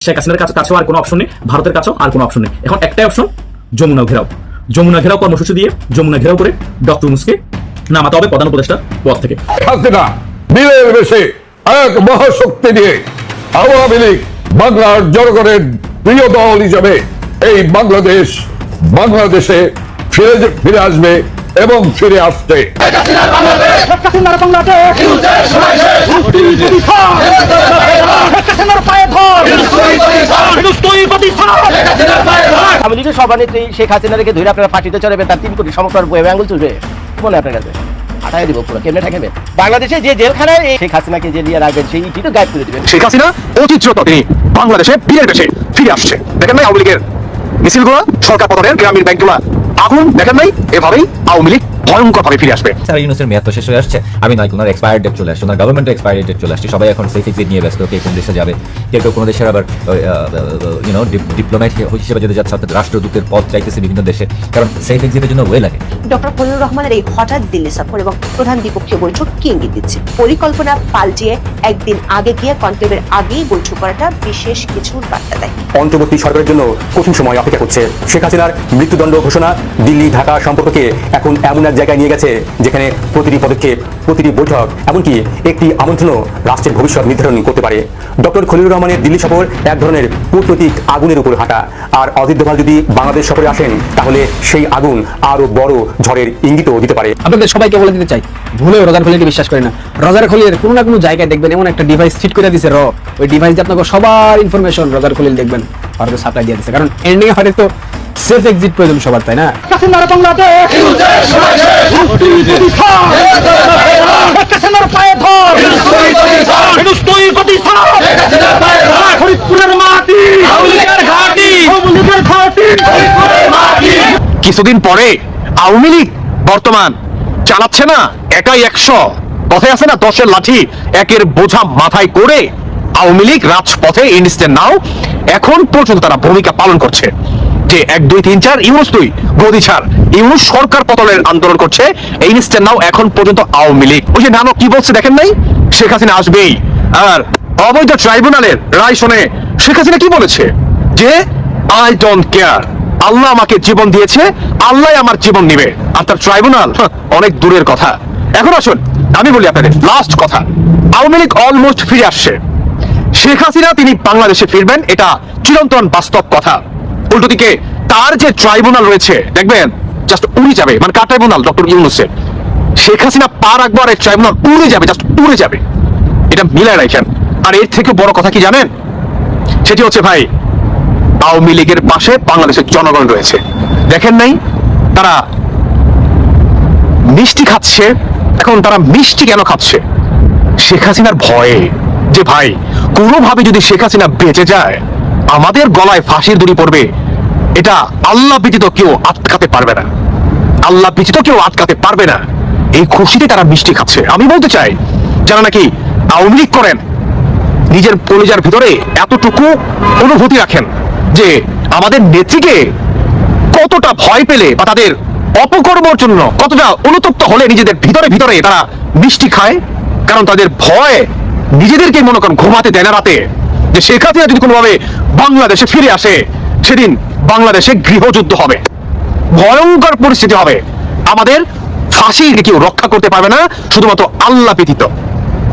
শেখ হাসিনার কাছেও আর কোনো অপশন নেই, ভারতের কাছেও আর কোনো অপশন নেই। এখন একটাই অপশন, যমুনা ঘেরাও। যমুনা ঘেরাও কর্মসূচি দিয়ে যমুনা ঘেরাও করে ডক্টর ইউনূসকে নামাতে হবে প্রধান উপদেষ্টা পদ থেকে। হাসিনা বীরের বেশে এক মহাশক্তি নিয়ে আওয়ামী লীগ বাংলার জনগণের প্রিয় দল হিসেবে এই বাংলাদেশে ফিরে আসবে এবং ফিরে আসছে। আমি নিজে সভানেত্রী শেখ হাসিনা রেখে ধরে আপনারা ফাঁসিতে চড়াবেন, তার 3 কোটি সমস্যার বয়ে আঙুল চলবে বলে আপনার কাছে আটাই দিব পুরো কেমনে ঠেকাবে। বাংলাদেশে যে জেলখানায় শেখ হাসিনাকে জেলিয়ে রাখবেন সেই ইটি তো গায়েব করে দিবেন। শেখ হাসিনা অচিত্রত তিনি বাংলাদেশে বীরের বেশে ফিরে আসছে। দেখেন নাই আওয়ামী লীগের মিছিলগুলো, সরকার পতনের গ্রামীণ ব্যাংকগুলো আগুন, দেখেন নাই এভাবেই আওয়ামী লীগ ভয়ঙ্কর ভাবে ফিরে আসবে। স্যার ইউনূসের মেয়াদ তো শেষ হয়ে আসছে, আমি নয় কোন এক্সপায়ার ডেট চলে আসছে, ওনার গভর্নমেন্টের এক্সপায়ারি ডেট চলে আসছে, সবাই এখন সেফ এক্সিট নিয়ে ব্যস্ত, কে কোন দেশে যাবে, কেউ কোনো দেশের আবার ডিপ্লোম্যাট হিসেবে যেতে যাচ্ছে, অর্থাৎ রাষ্ট্রদূতের পদ চাইতেছে বিভিন্ন দেশে, কারণ সেফ এক্সিটের জন্য ওয়ে লাগে। ডক্টর খলিলুর রহমানের এই হঠাৎ দিল্লি সফর এবং প্রধান দ্বিপক্ষীয় বৈঠক কি ইঙ্গিত দিচ্ছে? পরিকল্পনা পাল্টিয়ে একদিন আগে গিয়ে কনক্লেভের আগেই বৈঠক করাটা বিশেষ কিছুর বার্তা দেয়। অন্তর্বর্তী সরকারের জন্য কঠিন সময় অপেক্ষা করছে। শেখ হাসিনার মৃত্যুদণ্ড ঘোষণা দিল্লি ঢাকা সম্পর্ককে এখন এমন এক জায়গায় নিয়ে গেছে যেখানে প্রতিটি পদক্ষেপ, প্রতিটি বৈঠক, এমনকি একটি আমন্ত্রণও রাষ্ট্রের ভবিষ্যৎ নির্ধারণ করতে পারে। ডক্টর খলিলুর রহমানের দিল্লি সফর এক ধরনের কূটনৈতিক আগুনের উপর হাঁটা, আর অজিত দোভাল যদি বাংলাদেশ সফরে আসেন তাহলে সেই আগুন আরো বড় ঝড়ের ইঙ্গিতও দিতে পারে। আপনাদের সবাইকে বলে দিতে চাই, ভুলেও রোজার খলিলকে বিশ্বাস করি না। রোজার খলিলের কোনো না কোনো জায়গায় দেখবেন এমন একটা ডিভাইস ফিট করে দিয়েছে ওই ডিভাইস দিয়ে আপনাকে সবার ইনফরমেশন রোজার খলিল দেখবেন ভারতে সাপ্লাই দিয়ে দিচ্ছে, কারণ এন্ডিং এ হয়তো সেফ এক্সিট প্রয়োজন সবার, তাই না? কিছুদিন পরে আওয়ামী লীগ বর্তমান চালাচ্ছে না একাই 100, কথায় আছে না 10-এর লাঠি একের বোঝা মাথায় করে আওয়ামী লীগ রাজপথে ইনস্ট্যান্ট নাও এখন পর্যন্ত তারা ভূমিকা পালন করছে যে 1 2 3 4 ইউনূস তুই গদি ছাড়, ইউনূস সরকার পতনের আন্দোলন করছে। এই ইনস্ট্যান্ট নাও এখন পর্যন্ত আওয়ামী লীগ। ওই যে নানক কি বলছে দেখেন নাই, শেখ হাসিনা আসবেই। আর অবৈধ ট্রাইব্যুনালের রায় শুনে শেখ হাসিনা কি বলেছে যে আই ডোন্ট কেয়ার, আল্লাহ আমাকে জীবন দিয়েছে, আল্লাহ আমার জীবন নিবে, আর তার ট্রাইব্যুনাল অনেক দূরের কথা। এখন আসুন আমি বলি আপনাদের লাস্ট কথা, আওয়ামী লীগ অলমোস্ট ফিরে আসছে। শেখ হাসিনা তিনি বাংলাদেশে ফিরবেন, এটা চিরন্তন বাস্তব কথা। উল্টো দিকে তার যে ট্রাইব্যুনাল রয়েছে দেখবেন জাস্ট উড়ে যাবে, মানে কার ট্রাইব্যুনাল? ডক্টর ইউনূসের। শেখ হাসিনা পার একবার এই ট্রাইব্যুনাল উড়ে যাবে, জাস্ট উড়ে যাবে, এটা মিলায় রাখেন। আর এর থেকে বড় কথা কি জানেন? সেটি হচ্ছে ভাই আওয়ামী লীগের পাশে বাংলাদেশের জনগণ রয়েছে। দেখেন নাই তারা মিষ্টি খাচ্ছে, এখন তারা মিষ্টি কেন খাচ্ছে? শেখ হাসিনার ভয়ে, যে ভাই কোনোভাবে যদি শেখ হাসিনা বেঁচে যায় আমাদের গলায় ফাঁসির দড়ি পড়বে, এটা আল্লাহ ব্যতীত কেউ আটকাতে পারবে না, আল্লাহ ব্যতীত কেউ আটকাতে পারবে না। এই খুশিতে তারা মিষ্টি খাচ্ছে। আমি বলতে চাই যারা নাকি আওয়ামী লীগ করেন নিজের কলিজার ভিতরে এতটুকু অনুভূতি রাখেন যে আমাদের নেত্রীকে কতটা ভয় পেলে বা তাদের অপকর্মের জন্য কতটা অনুতপ্ত হলে নিজেদের ভিতরে ভিতরে তারা মিষ্টি খায়, কারণ তাদের ভয় নিজেদেরকে মনে করেন ঘুমাতে দেয় না রাতে, যে শেখ হাসিনা যদি কোনোভাবে বাংলাদেশে ফিরে আসে সেদিন বাংলাদেশে গৃহযুদ্ধ হবে, ভয়ঙ্কর পরিস্থিতি হবে, আমাদের ফাঁসিকে কেউ রক্ষা করতে পারবে না শুধুমাত্র আল্লাহ ব্যতীত।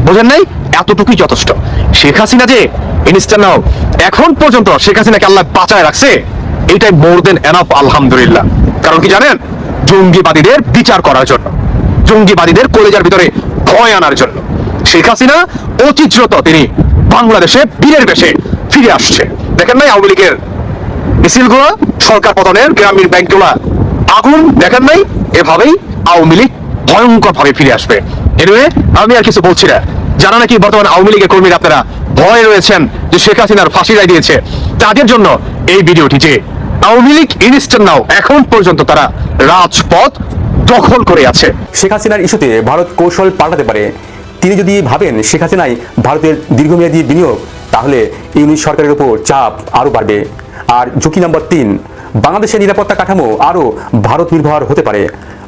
বোঝেন নাই? এতটুকুই যথেষ্ট। শেখ হাসিনা যে ইনস্ট্যান্ট নাও এখন পর্যন্ত শেখ হাসিনাকে আল্লাহ বাঁচায় রাখছে, এইটাই মোর দেন এনাফ আলহামদুলিল্লাহ। কারণ কি জানেন? জঙ্গিবাদীদের বিচার করার জন্য, জঙ্গিবাদীদের কলেজার ভিতরে ভয় আনার জন্য শেখ হাসিনা অচিত্রত তিনি বাংলাদেশে বীরের বেশে ফিরে আসছে। দেখেন নাই আওয়ামী লীগের মিছিলগুলো, সরকার পতনের গ্রামীণ ব্যাংকগুলো আগুন, দেখেন নাই এভাবেই আওয়ামী লীগ ভয়ঙ্কর ভাবে ফিরে আসবে। এনিওয়ে আমি আর কিছু বলছি না। যারা নাকি বর্তমানে আওয়ামী লীগের কর্মীরা আপনারা ভয় রয়েছেন যে শেখ হাসিনার ফাঁসি রায় দিয়েছে, তাদের জন্য এই ভিডিওটি যে আওয়ামী লীগ ইনস্ট্যান্ট নাও এখন পর্যন্ত তারা রাজপথ দখল করে আছে। শেখ হাসিনার ইস্যুতে ভারত কৌশল পাল্টাতে পারে। তিনি যদি ভাবেন শেখ হাসিনাই ভারতের দীর্ঘমেয়াদী বিনিয়োগ, তাহলে ইউনূস সরকারের উপর চাপ আরও বাড়বে। আর ঝুঁকি নাম্বার 3, বাংলাদেশের নিরাপত্তা কাঠামো আরও ভারত নির্ভর হতে পারে।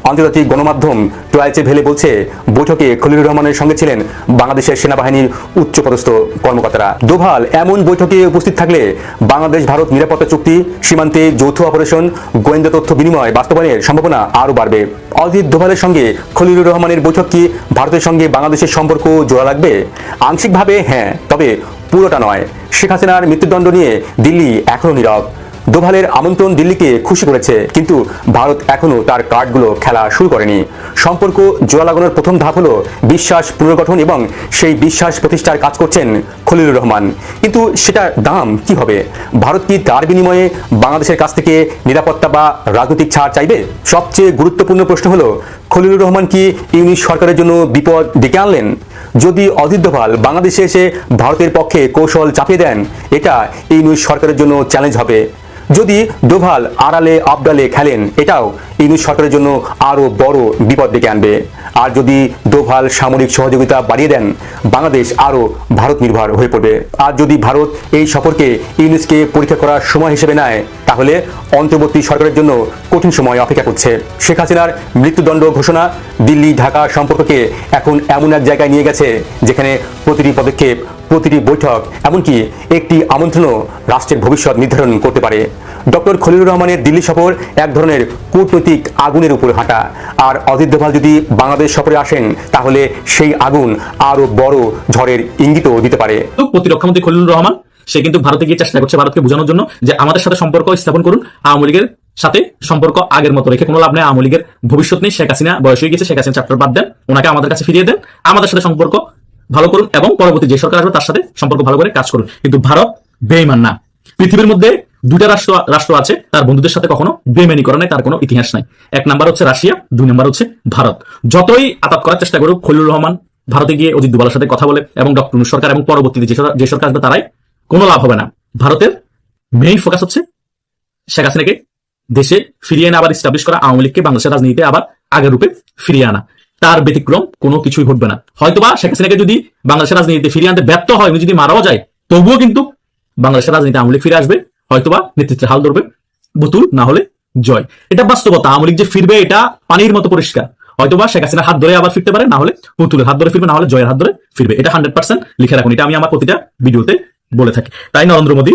আন্তর্জাতিক গণমাধ্যম টয়েচে ভেলে বলছে, বৈঠকে খলিলুর রহমানের সঙ্গে ছিলেন বাংলাদেশের সেনাবাহিনীর উচ্চপদস্থ কর্মকর্তারা। দোভাল এমন বৈঠকে উপস্থিত থাকলে বাংলাদেশ ভারত নিরাপত্তা চুক্তি, সীমান্তে যৌথ অপারেশন, গোয়েন্দা তথ্য বিনিময় বাস্তবায়নের সম্ভাবনা আরও বাড়বে। অজিত দোভালের সঙ্গে খলিলুর রহমানের বৈঠক কি ভারতের সঙ্গে বাংলাদেশের সম্পর্ক জোড়া লাগবে? আংশিকভাবে হ্যাঁ, তবে পুরোটা নয়। শেখ হাসিনার মৃত্যুদণ্ড নিয়ে দিল্লি এখনো নীরব। দোভালের আমন্ত্রণ দিল্লিকে খুশি করেছে, কিন্তু ভারত এখনো তার কার্ডগুলো খেলা শুরু করেনি। সম্পর্ক জোড়া লাগানোর প্রথম ধাপ হলো বিশ্বাস পুনর্গঠন, এবং সেই বিশ্বাস প্রতিষ্ঠার কাজ করছেন খলিলুর রহমান। কিন্তু সেটার দাম কি হবে? ভারত কি তার বিনিময়ে বাংলাদেশের কাছ থেকে নিরাপত্তা বা রাজনৈতিক ছাড় চাইবে? সবচেয়ে গুরুত্বপূর্ণ প্রশ্ন হলো, খলিলুর রহমান কি ইউনিশ সরকারের জন্য বিপদ ডেকে আনলেন? যদি অজিত দোভাল বাংলাদেশে এসে ভারতের পক্ষে কৌশল চাপিয়ে দেন, এটা ইউনিশ সরকারের জন্য চ্যালেঞ্জ হবে। যদি দোভাল আড়ালে আবডালে খেলেন, এটাও ইউনিশ সরকারের জন্য আরও বড় বিপদ ডেকে আনবে। আর যদি দোভাল সামরিক সহযোগিতা বাড়িয়ে দেন, বাংলাদেশ আরও ভারত নির্ভর হয়ে পড়বে। আর যদি ভারত এই সফরকে ইউনিসকে পরীক্ষা করার সময় হিসেবে নেয়, তাহলে অন্তর্বর্তী সরকারের জন্য কঠিন সময় অপেক্ষা করছে। শেখ হাসিনার মৃত্যুদণ্ড ঘোষণা দিল্লি ঢাকা সম্পর্ককে এখন এমন এক জায়গায় নিয়ে গেছে, যেখানে প্রতিটি পদক্ষেপ, প্রতিটি বৈঠক, এমনকি একটি আমন্ত্রণও রাষ্ট্রের ভবিষ্যৎ নির্ধারণ করতে পারে। ডক্টর খলিলুর রহমানের দিল্লি সফর এক ধরনের কূটনৈতিক আগুনের উপর হাঁটা। আর অজিত দোভাল যদি বাংলাদেশ সফরে আসেন, তাহলে সেই আগুন আরো বড় ঝড়ের ইঙ্গিতও দিতে পারে। প্রতিরক্ষামন্ত্রী খলিলুর রহমান সে কিন্তু ভারতে গিয়ে চেষ্টা করছে ভারতকে বোঝানোর জন্য যে আমাদের সাথে সম্পর্ক স্থাপন করুন, আওয়ামী লীগের সাথে সম্পর্ক আগের মতো রেখে কোনো লাভ নেই, আওয়ামী লীগের ভবিষ্যৎ নেই, শেখ হাসিনা বয়স হয়ে গেছে, শেখ হাসিনা চ্যাপ্টার বাদ দেন, ওনাকে আমাদের কাছে ফিরিয়ে দেন, আমাদের সাথে সম্পর্ক ভালো করুন এবং পরবর্তী যে সরকার আসবে তার সাথে সম্পর্ক ভালো করে কাজ করুন। কিন্তু ভারত বেঈমান না। পৃথিবীর মধ্যে দুইটা রাষ্ট্র আছে তার বন্ধুদের সাথে কখনো বেইমানি করে নাই, তার কোনো ইতিহাস নাই। এক নাম্বার হচ্ছে রাশিয়া, দুই নাম্বার হচ্ছে ভারত। যতই আতাত করার চেষ্টা করুক খলিলুর রহমান ভারতে গিয়ে অজিত দোভালের সাথে কথা বলে এবং ডক্টর ইউনূস সরকার এবং পরবর্তীতে যে সরকার আসবে তারাই, কোনো লাভ হবে না। ভারতের মেইন ফোকাস হচ্ছে শেখ হাসিনাকে দেশে ফিরিয়ে এনে আবার ইস্টাবলিশ করা, আওয়ামী লীগকে বাংলাদেশের রাজনীতিতে আবার আগের রূপে ফিরিয়ে আনা। তার ব্যতিক্রম কোনো কিছুই ঘটবে না। হয়তোবা শেখ হাসিনাকে যদি বাংলাদেশের রাজনীতিতে ফিরিয়ে আনতে ব্যর্থ হয়, উনি যদি মারাও যায়, তবুও কিন্তু বাংলাদেশের রাজনীতি আওয়ামী লীগ ফিরে আসবে, হয়তোবা নেতৃত্বে হাল ধরবে, বুতুল না হলে জয়। এটা বাস্তবতা। আওয়ামী লীগ যে ফিরবে এটা পানির মতো পরিষ্কার। হয়তোবা শেখ হাসিনার হাত ধরে আবার ফিরতে পারে, না হলে পুতুলের হাত ধরে ফিরবে, না হলে জয়ের হাত ধরে ফিরবে। এটা 100% লিখে রাখুন, এটা আমি আমার প্রতিটা ভিডিওতে বলে থাকি। তাই নরেন্দ্র মোদী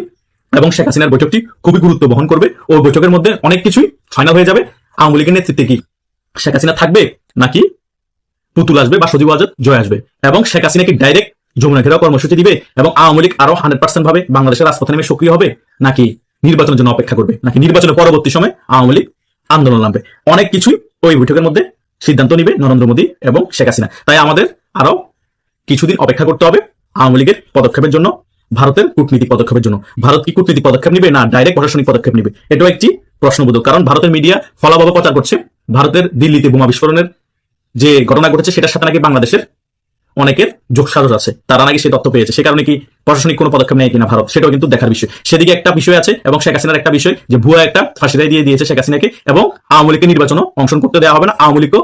এবং শেখ হাসিনার বৈঠকটি খুবই গুরুত্ব বহন করবে। ওই বৈঠকের মধ্যে অনেক কিছুই ফাইনাল হয়ে যাবে। আওয়ামী লীগের নেতৃত্বে কি শেখ হাসিনা থাকবে, নাকি পুতুল আসবে বা সজীব ওয়াজেদ জয় আসবে, এবং শেখ হাসিনা কি ডাইরেক্ট যমুনা ঘেরাও কর্মসূচি দিবে এবং আওয়ামী লীগ আরো 100% ভাবে বাংলাদেশের রাজপথে নেমে সক্রিয় হবে, নাকি নির্বাচনের জন্য অপেক্ষা করবে, নাকি নির্বাচনের পরবর্তী সময় আওয়ামী লীগ আন্দোলন নামবে। অনেক কিছুই ওই বৈঠকের মধ্যে সিদ্ধান্ত নিবে নরেন্দ্র মোদী এবং শেখ হাসিনা। তাই আমাদের আরো কিছুদিন অপেক্ষা করতে হবে আওয়ামী লীগের পদক্ষেপের জন্য, ভারতের কূটনীতিক পদক্ষেপের জন্য। ভারত কি কূটনীতিক পদক্ষেপ নিবে না ডাইরেক্ট প্রশাসনিক পদক্ষেপ নিবে, এটাও একটি প্রশ্নবোধক। কারণ ভারতের মিডিয়া ফলাভাবে প্রচার করছে ভারতের দিল্লিতে বোমা বিস্ফোরণের যে ঘটনা ঘটেছে সেটার সাথে নাকি বাংলাদেশের অনেকের যোগসাজশ আছে, তারা নাকি সেই তথ্য পেয়েছে। সে কারণে কি প্রশাসনিক কোনো পদক্ষেপ নেয় কিনা ভারত, সেটাও কিন্তু দেখার বিষয়। সেদিকে একটা বিষয় আছে, এবং শেখ হাসিনার একটা বিষয় যে ভুয়া একটা ফাঁসি দিয়ে দিয়েছে শেখ হাসিনাকে, এবং আওয়ামী লীগকে নির্বাচনও অংশগ্রহণ করতে দেওয়া হবে না, আওয়ামী লীগও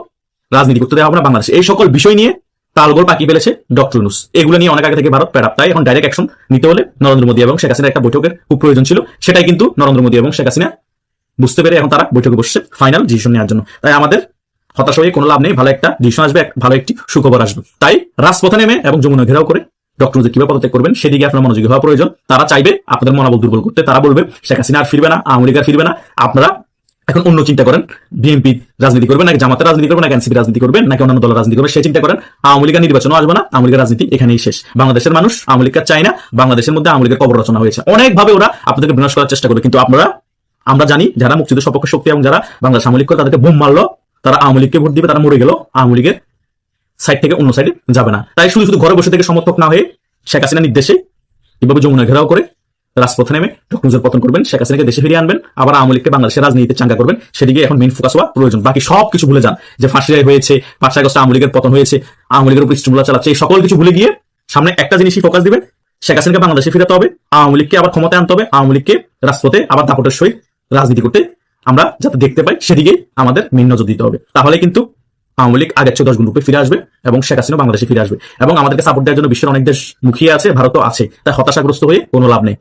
রাজনীতি করতে দেওয়া হবে না বাংলাদেশে। এই সকল বিষয় নিয়ে তালগোল পাকিয়ে ফেলেছে ডক্টর ইউনূস। এগুলো নিয়ে অনেক আগে থেকে ভারত প্যারাপ। তাই এখন ডাইরেক্ট অ্যাকশন নিতে হলে নরেন্দ্র মোদী এবং শেখ হাসিনার একটা বৈঠকের খুব প্রয়োজন ছিল। সেটাই কিন্তু নরেন্দ্র মোদী এবং শেখ হাসিনা বুঝতে পেরে এখন তারা বৈঠকে বসছে ফাইনাল ডিসিশন নেওয়ার জন্য। তাই আমাদের হতাশ হয়ে কোনো লাভ নেই, ভালো একটা ডিসিশন আসবে, ভালো একটি সুখবর আসবে। তাই রাজপথে নেমে এবং যমুনা ঘেরাও করে ডক্টর ইউনূস কিভাবে পদত্যাগ করবেন সেদিকে আপনার মনোযোগী হওয়া প্রয়োজন। তারা চাইবে আপনাদের মনোবল দুর্বল করতে, তারা বলবে শেখ হাসিনা আর ফিরবে না, আওয়ামী লীগ আর ফিরবে না, আপনারা এখন অন্য চিন্তা করেন, বিএনপি রাজনীতি করবেন নাকি জামাতের রাজনীতি করবেন নাকি এনসিপি রাজনীতি করবেন নাকি অন্যান্য দলের রাজনীতি করবেন, সেই চিন্তা করেন। আওয়ামী লীগের নির্বাচনও আসবে না, আওয়ামী লীগের রাজনীতি এখানেই শেষ। বাংলাদেশের মানুষ আওয়ামী লীগকে চায় না, বাংলাদেশের মধ্যে আওয়ামী লীগের কবর রচনা হয়েছে। অনেকভাবে ওরা আপনাদেরকে বিনাশ করার চেষ্টা করবে, কিন্তু আমরা জানি যারা মুক্তিযুদ্ধ সপক্ষ শক্তি এবং যারা বাংলাদেশ আওয়ামী লীগ করে তাদেরকে বোম মারলো, তারা আওয়ামী লীগকে ভোট দিবে, তারা মরে গেল, আওয়ামী লীগের সাইড থেকে অন্য সাইডে যাবে না। তাই শুধু ঘরে বসে থেকে সমর্থক না হয়ে শেখ হাসিনার নির্দেশে এভাবে যমুনা ঘেরাও করে রাজপথে নেমে ডক্টর ইউনূসের পতন করবেন, শেখ হাসিনাকে দেশে ফিরিয়ে আনবেন, আবার আওয়ামী লীগকে বাংলাদেশের রাজনীতিতে চাঙ্গা করবেন। সেদিকে এখন মেইন ফোকাস হওয়া প্রয়োজন। বাকি সবকিছু ভুলে যান, যে ফাঁসি হয়েছে, 5 আগস্ট আওয়ামী লীগের পতন হয়েছে, আওয়ামী লীগের উপর স্ট্রুমলা চালাচ্ছে, এই সকল কিছু ভুলে গিয়ে সামনে একটা জিনিসই ফোকাস দিবেন, শেখ হাসিনাকে বাংলাদেশে ফিরাতে হবে, আওয়ামী লীগকে আবার ক্ষমতায় আনতে হবে, আওয়ামী লীগকে রাজপথে আবার দাপটের সহিত রাজনীতি করতে আমরা যাতে দেখতে পাই সেদিকে আমাদের মেইন নজর দিতে হবে। তাহলে কিন্তু আওয়ামী লীগ আগের 10 গুণ রূপে ফিরে আসবে এবং শেখ হাসিনা বাংলাদেশে ফিরে আসবে। এবং আমাদেরকে সাপোর্ট দেওয়ার জন্য বিশ্বের অনেক দেশ মুখিয়ে আছে, ভারতও আছে। তাই হতাশাগ্রস্ত হয়ে কোনো লাভ নেই।